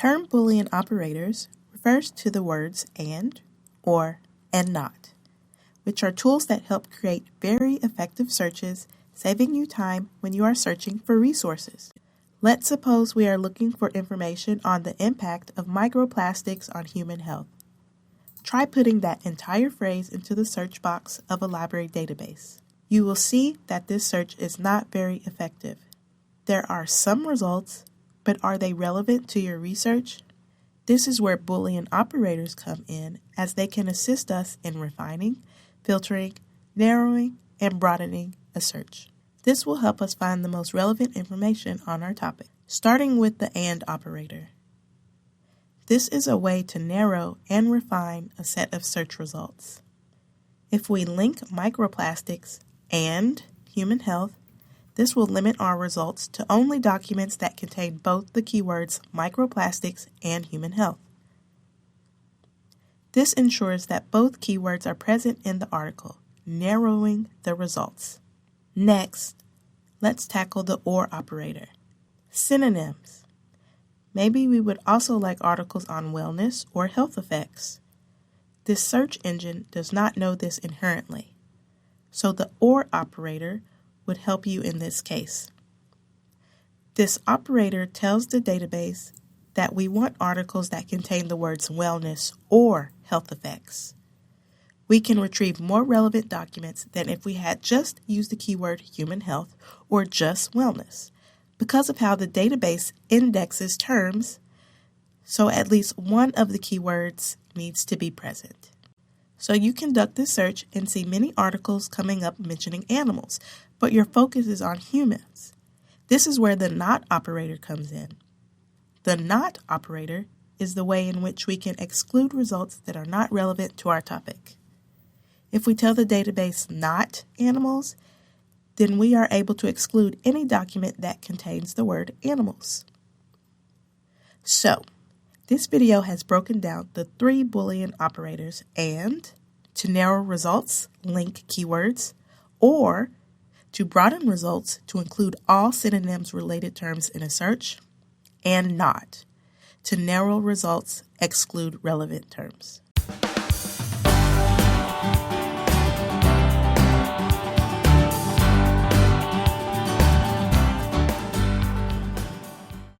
term Boolean operators refers to the words and, or, and not, which are tools that help create very effective searches, saving you time when you are searching for resources. Let's suppose we are looking for information on the impact of microplastics on human health. Try putting that entire phrase into the search box of a library database. You will see that this search is not very effective. There are some results, but are they relevant to your research? This is where Boolean operators come in, as they can assist us in refining, filtering, narrowing, and broadening a search. This will help us find the most relevant information on our topic, starting with the AND operator. This is a way to narrow and refine a set of search results. If we link microplastics and human health, this will limit our results to only documents that contain both the keywords microplastics and human health. This ensures that both keywords are present in the article, narrowing the results. Next, let's tackle the OR operator. Synonyms. Maybe we would also like articles on wellness or health effects. This search engine does not know this inherently, so the OR operator would help you in this case. This operator tells the database that we want articles that contain the words wellness or health effects. We can retrieve more relevant documents than if we had just used the keyword human health or just wellness, because of how the database indexes terms, so at least one of the keywords needs to be present. So you conduct this search and see many articles coming up mentioning animals, but your focus is on humans. This is where the NOT operator comes in. The NOT operator is the way in which we can exclude results that are not relevant to our topic. If we tell the database not animals, then we are able to exclude any document that contains the word animals. So, this video has broken down the 3 Boolean operators: and, to narrow results, link keywords, or, to broaden results to include all synonyms related terms in a search, and not, to narrow results, exclude relevant terms.